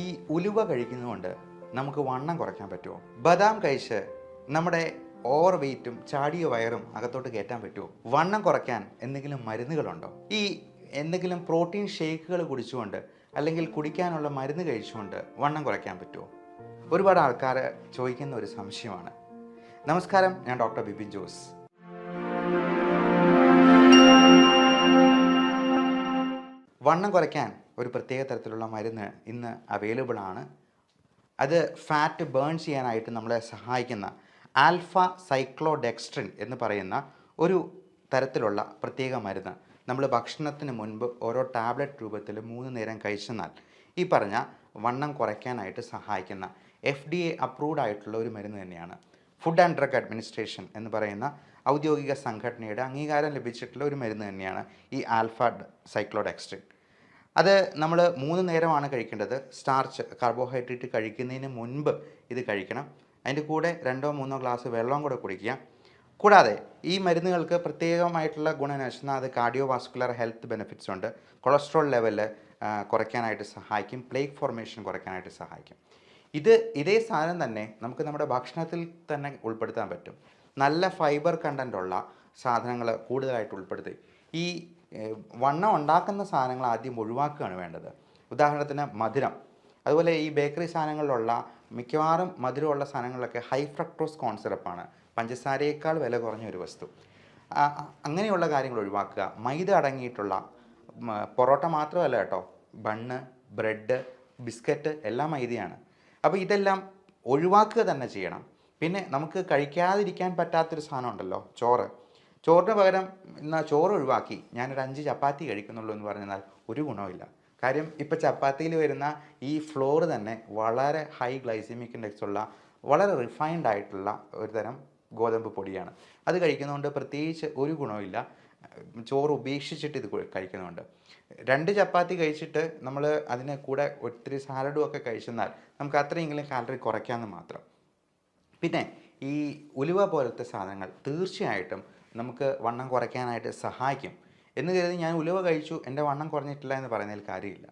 ഈ ഉലുവ കഴിക്കുന്നതുകൊണ്ട് നമുക്ക് വണ്ണം കുറയ്ക്കാൻ പറ്റുമോ? ബദാം കഴിച്ച് നമ്മുടെ ഓവർ വെയ്റ്റും ചാടിയ വയറും അകത്തോട്ട് കയറ്റാൻ പറ്റുമോ? വണ്ണം കുറയ്ക്കാൻ എന്തെങ്കിലും മരുന്നുകളുണ്ടോ? ഈ എന്തെങ്കിലും പ്രോട്ടീൻ ഷേക്കുകൾ കുടിച്ചുകൊണ്ട് അല്ലെങ്കിൽ കുടിക്കാനുള്ള മരുന്ന് കഴിച്ചുകൊണ്ട് വണ്ണം കുറയ്ക്കാൻ പറ്റുമോ? ഒരുപാട് ആൾക്കാർ ചോദിക്കുന്ന ഒരു സംശയമാണ്. നമസ്കാരം, ഞാൻ ഡോക്ടർ ബിപിൻ ജോസ്. വണ്ണം കുറയ്ക്കാൻ ഒരു പ്രത്യേക തരത്തിലുള്ള മരുന്ന് ഇന്ന് അവൈലബിൾ ആണ്. അത് ഫാറ്റ് ബേൺ ചെയ്യാനായിട്ട് നമ്മളെ സഹായിക്കുന്ന ആൽഫ സൈക്ലോഡെക്സ്ട്രിൻ എന്ന് പറയുന്ന ഒരു തരത്തിലുള്ള പ്രത്യേക മരുന്ന് നമ്മൾ ഭക്ഷണത്തിന് മുൻപ് ഓരോ ടാബ്ലറ്റ് രൂപത്തിൽ 3 നേരം കഴിച്ചെന്നാൽ ഈ പറഞ്ഞ വണ്ണം കുറയ്ക്കാനായിട്ട് സഹായിക്കുന്ന FDA അപ്രൂവ്ഡ് ആയിട്ടുള്ള ഒരു മരുന്ന് തന്നെയാണ്. ഫുഡ് ആൻഡ് ഡ്രഗ് അഡ്മിനിസ്ട്രേഷൻ എന്ന് പറയുന്ന ഔദ്യോഗിക സംഘടനയുടെ അംഗീകാരം ലഭിച്ചിട്ടുള്ള ഒരു മരുന്ന് തന്നെയാണ് ഈ ആൽഫ സൈക്ലോഡെക്സ്ട്രിൻ. അത് നമ്മൾ 3 നേരമാണ് കഴിക്കേണ്ടത്. സ്റ്റാർച്ച്, കാർബോഹൈഡ്രേറ്റ് കഴിക്കുന്നതിന് മുൻപ് ഇത് കഴിക്കണം. അതിൻ്റെ കൂടെ 2-3 ഗ്ലാസ് വെള്ളം കൂടെ കുടിക്കുക. കൂടാതെ ഈ മരുന്നുകൾക്ക് പ്രത്യേകമായിട്ടുള്ള ഗുണം എന്ന് വെച്ചാൽ അത് കാർഡിയോ വാസ്കുലർ ഹെൽത്ത് ബെനിഫിറ്റ്സ് ഉണ്ട്. കൊളസ്ട്രോൾ ലെവല് കുറയ്ക്കാനായിട്ട് സഹായിക്കും. പ്ലേക്ക് ഫോർമേഷൻ കുറയ്ക്കാനായിട്ട് സഹായിക്കും. ഇതേ സാധനം തന്നെ നമുക്ക് നമ്മുടെ ഭക്ഷണത്തിൽ തന്നെ ഉൾപ്പെടുത്താൻ പറ്റും. നല്ല ഫൈബർ കണ്ടൻ്റ് ഉള്ള സാധനങ്ങൾ കൂടുതലായിട്ട് ഉൾപ്പെടുത്തി ഈ വണ്ണം ഉണ്ടാക്കുന്ന സാധനങ്ങൾ ആദ്യം ഒഴിവാക്കുകയാണ് വേണ്ടത്. ഉദാഹരണത്തിന് മധുരം, അതുപോലെ ഈ ബേക്കറി സാധനങ്ങളിലുള്ള മിക്കവാറും മധുരമുള്ള സാധനങ്ങളിലൊക്കെ ഹൈ ഫ്രക്ടോസ് കോൺ സിറപ്പാണ്, പഞ്ചസാരയേക്കാൾ വില കുറഞ്ഞ ഒരു വസ്തു. അങ്ങനെയുള്ള കാര്യങ്ങൾ ഒഴിവാക്കുക. മൈദ അടങ്ങിയിട്ടുള്ള പൊറോട്ട മാത്രമല്ല കേട്ടോ, ബണ്ണ്, ബ്രെഡ്, ബിസ്ക്കറ്റ് എല്ലാം മൈദയാണ്. അപ്പോൾ ഇതെല്ലാം ഒഴിവാക്കുക തന്നെ ചെയ്യണം. പിന്നെ നമുക്ക് കഴിക്കാതിരിക്കാൻ പറ്റാത്തൊരു സാധനം ഉണ്ടല്ലോ, ചോറിന് പകരം എന്നാൽ ചോറ് ഒഴിവാക്കി ഞാനൊരു 5 ചപ്പാത്തി കഴിക്കുന്നുള്ളൂ എന്ന് പറഞ്ഞാൽ ഒരു ഗുണമില്ല. കാര്യം ഇപ്പോൾ ചപ്പാത്തിയിൽ വരുന്ന ഈ ഫ്ലോർ തന്നെ വളരെ ഹൈ ഗ്ലൈസമിക് ഇൻഡെക്സ് ഉള്ള വളരെ റിഫൈൻഡ് ആയിട്ടുള്ള ഒരു തരം ഗോതമ്പ് പൊടിയാണ്. അത് കഴിക്കുന്നതുകൊണ്ട് പ്രത്യേകിച്ച് ഒരു ഗുണമില്ല. ചോറ് ഉപേക്ഷിച്ചിട്ട് ഇത് കഴിക്കുന്നുണ്ട്. 2 ചപ്പാത്തി കഴിച്ചിട്ട് നമ്മൾ അതിന് കൂടെ ഒത്തിരി സാലഡും ഒക്കെ കഴിച്ചെന്നാൽ നമുക്ക് അത്രയെങ്കിലും കാലറി കുറയ്ക്കാമെന്ന് മാത്രം. പിന്നെ ഈ ഉലുവ പോലത്തെ സാധനങ്ങൾ തീർച്ചയായിട്ടും നമുക്ക് വണ്ണം കുറയ്ക്കാനായിട്ട് സഹായിക്കും എന്ന് കരുതി ഞാൻ ഉലുവ കഴിച്ചു എൻ്റെ വണ്ണം കുറഞ്ഞിട്ടില്ല എന്ന് പറയുന്നതിൽ കാര്യമില്ല.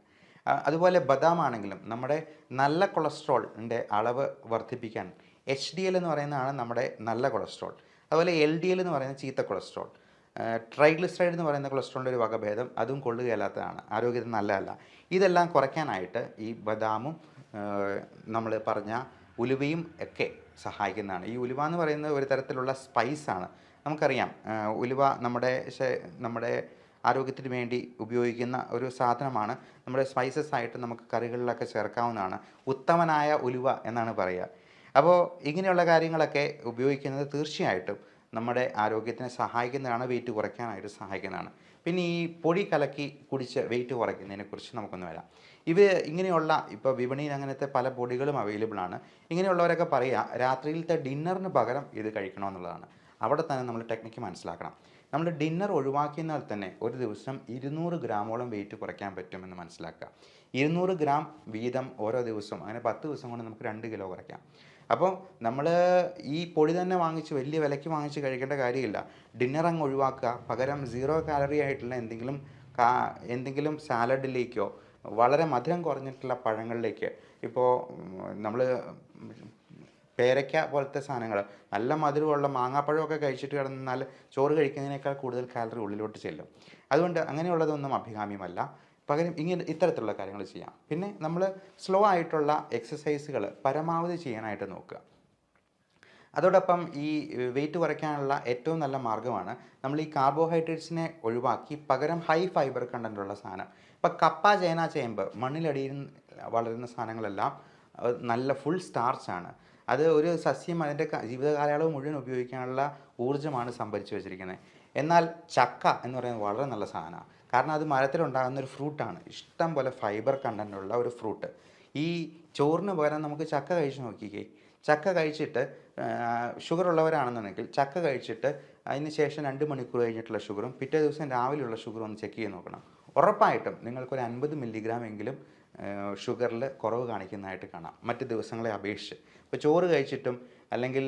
അതുപോലെ ബദാം ആണെങ്കിലും നമ്മുടെ നല്ല കൊളസ്ട്രോളിൻ്റെ അളവ് വർദ്ധിപ്പിക്കാൻ HDL എന്ന് പറയുന്നതാണ് നമ്മുടെ നല്ല കൊളസ്ട്രോൾ. അതുപോലെ LDL എന്ന് പറയുന്ന ചീത്ത കൊളസ്ട്രോൾ, ട്രൈഗ്ലിസറൈഡ് എന്ന് പറയുന്ന കൊളസ്ട്രോളിൻ്റെ ഒരു വകഭേദം, അതും കൊള്ളുകയല്ലാത്തതാണ്, ആരോഗ്യത്തിന് നല്ലതല്ല. ഇതെല്ലാം കുറയ്ക്കാനായിട്ട് ഈ ബദാമും നമ്മൾ പറഞ്ഞ ഉലുവയും ഒക്കെ സഹായിക്കുന്നതാണ്. ഈ ഉലുവ എന്ന് പറയുന്നത് ഒരു തരത്തിലുള്ള സ്പൈസാണ്. നമുക്കറിയാം, ഉലുവ നമ്മുടെ ആരോഗ്യത്തിന് വേണ്ടി ഉപയോഗിക്കുന്ന ഒരു സാധനമാണ്. നമ്മുടെ സ്പൈസസ് ആയിട്ട് നമുക്ക് കറികളിലൊക്കെ ചേർക്കാവുന്നതാണ്. ഉത്തമനായ ഉലുവ എന്നാണ് പറയുക. അപ്പോൾ ഇങ്ങനെയുള്ള കാര്യങ്ങളൊക്കെ ഉപയോഗിക്കുന്നത് തീർച്ചയായിട്ടും നമ്മുടെ ആരോഗ്യത്തിനെ സഹായിക്കുന്നതാണ്, വെയിറ്റ് കുറയ്ക്കാനായിട്ട് സഹായിക്കുന്നതാണ്. പിന്നെ ഈ പൊടി കലക്കി കുടിച്ച് വെയിറ്റ് കുറയ്ക്കുന്നതിനെക്കുറിച്ച് നമുക്കൊന്ന് വരാം. ഇങ്ങനെയുള്ള ഇപ്പോൾ വിപണിയിൽ അങ്ങനത്തെ പല പൊടികളും അവൈലബിൾ ആണ്. ഇങ്ങനെയുള്ളവരൊക്കെ പറയുക രാത്രിയിലത്തെ ഡിന്നറിന് പകരം ഇത് കഴിക്കണമെന്നുള്ളതാണ്. അവിടെ തന്നെ നമ്മൾ ടെക്നിക്ക് മനസ്സിലാക്കണം. നമ്മൾ ഡിന്നർ ഒഴിവാക്കിയെന്നാൽ തന്നെ ഒരു ദിവസം 200 ഗ്രാമോളം വെയിറ്റ് കുറയ്ക്കാൻ പറ്റുമെന്ന് മനസ്സിലാക്കുക. 200 ഗ്രാം വീതം ഓരോ ദിവസവും, അങ്ങനെ 10 ദിവസം കൊണ്ട് നമുക്ക് 2 കിലോ കുറയ്ക്കാം. അപ്പോൾ നമ്മൾ ഈ പൊടി തന്നെ വാങ്ങിച്ച് വലിയ വിലയ്ക്ക് വാങ്ങിച്ച് കഴിക്കേണ്ട കാര്യമില്ല. ഡിന്നർ അങ്ങ് ഒഴിവാക്കുക. പകരം 0 കാലറി ആയിട്ടുള്ള എന്തെങ്കിലും സാലഡിലേക്കോ വളരെ മധുരം കുറഞ്ഞിട്ടുള്ള പഴങ്ങളിലേക്ക്, ഇപ്പോൾ നമ്മൾ പേരയ്ക്ക പോലത്തെ സാധനങ്ങൾ, നല്ല മധുരമുള്ള മാങ്ങാപ്പഴമൊക്കെ കഴിച്ചിട്ട് കിടന്നാൽ ചോറ് കഴിക്കുന്നതിനേക്കാൾ കൂടുതൽ കാലറി ഉള്ളിലോട്ട് ചെല്ലും. അതുകൊണ്ട് അങ്ങനെയുള്ളതൊന്നും അഭികാമ്യമല്ല. പകരം ഇത്തരത്തിലുള്ള കാര്യങ്ങൾ ചെയ്യാം. പിന്നെ നമ്മൾ സ്ലോ ആയിട്ടുള്ള എക്സസൈസുകൾ പരമാവധി ചെയ്യാനായിട്ട് നോക്കുക. അതോടൊപ്പം ഈ വെയിറ്റ് കുറയ്ക്കാനുള്ള ഏറ്റവും നല്ല മാർഗ്ഗമാണ് നമ്മൾ ഈ കാർബോഹൈഡ്രേറ്റ്സിനെ ഒഴിവാക്കി പകരം ഹൈ ഫൈബർ കണ്ടൻ്റുള്ള സാധനം. ഇപ്പോൾ കപ്പ, ചേന, ചേമ്പ്, മണ്ണിലടിയിൽ വളരുന്ന സാധനങ്ങളെല്ലാം നല്ല ഫുൾ സ്റ്റാർച്ചാണ്. അത് ഒരു സസ്യം അതിൻ്റെ ജീവിതകാലയളവ് മുഴുവൻ ഉപയോഗിക്കാനുള്ള ഊർജ്ജമാണ് സംഭരിച്ചു വെച്ചിരിക്കുന്നത്. എന്നാൽ ചക്ക എന്ന് പറയുന്നത് വളരെ നല്ല സാധനമാണ്. കാരണം അത് മരത്തിലുണ്ടാകുന്ന ഒരു ഫ്രൂട്ടാണ്, ഇഷ്ടം പോലെ ഫൈബർ കണ്ടൻ്റുള്ള ഒരു ഫ്രൂട്ട്. ഈ ചോറിന് പകരം നമുക്ക് ചക്ക കഴിച്ച് നോക്കിക്കേ. ചക്ക കഴിച്ചിട്ട് ഷുഗർ ഉള്ളവരാണെന്നുണ്ടെങ്കിൽ ചക്ക കഴിച്ചിട്ട് അതിന് ശേഷം 2 മണിക്കൂർ കഴിഞ്ഞിട്ടുള്ള ഷുഗറും പിറ്റേ ദിവസം രാവിലെയുള്ള ഷുഗറും ഒന്ന് ചെക്ക് ചെയ്ത് നോക്കണം. ഉറപ്പായിട്ടും നിങ്ങൾക്കൊരു 50 മില്ലിഗ്രാം എങ്കിലും ഷുഗറിൽ കുറവ് കാണിക്കുന്നതായിട്ട് കാണാം മറ്റ് ദിവസങ്ങളെ അപേക്ഷിച്ച്. ഇപ്പോൾ ചോറ് കഴിച്ചിട്ടും അല്ലെങ്കിൽ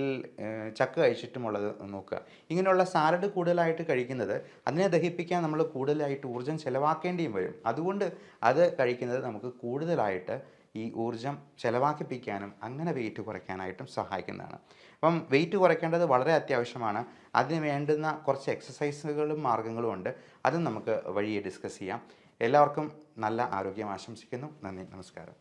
ചക്ക കഴിച്ചിട്ടുമുള്ളത് നോക്കുക. ഇങ്ങനെയുള്ള സാലഡ് കൂടുതലായിട്ട് കഴിക്കുന്നത് അതിനെ ദഹിപ്പിക്കാൻ നമ്മൾ കൂടുതലായിട്ട് ഊർജ്ജം ചിലവാക്കേണ്ടിയും വരും. അതുകൊണ്ട് അത് കഴിക്കുന്നത് നമുക്ക് കൂടുതലായിട്ട് ഈ ഊർജ്ജം ചിലവാക്കിപ്പിക്കാനും അങ്ങനെ വെയിറ്റ് കുറയ്ക്കാനായിട്ടും സഹായിക്കുന്നതാണ്. അപ്പം വെയിറ്റ് കുറയ്ക്കേണ്ടത് വളരെ അത്യാവശ്യമാണ്. അതിന് വേണ്ടുന്ന കുറച്ച് എക്സസൈസുകളും മാർഗ്ഗങ്ങളും ഉണ്ട്. അതും നമുക്ക് വഴിയെ ഡിസ്കസ് ചെയ്യാം. എല്ലാവർക്കും നല്ല ആരോഗ്യം ആശംസിക്കുന്നു. നന്ദി, നമസ്കാരം.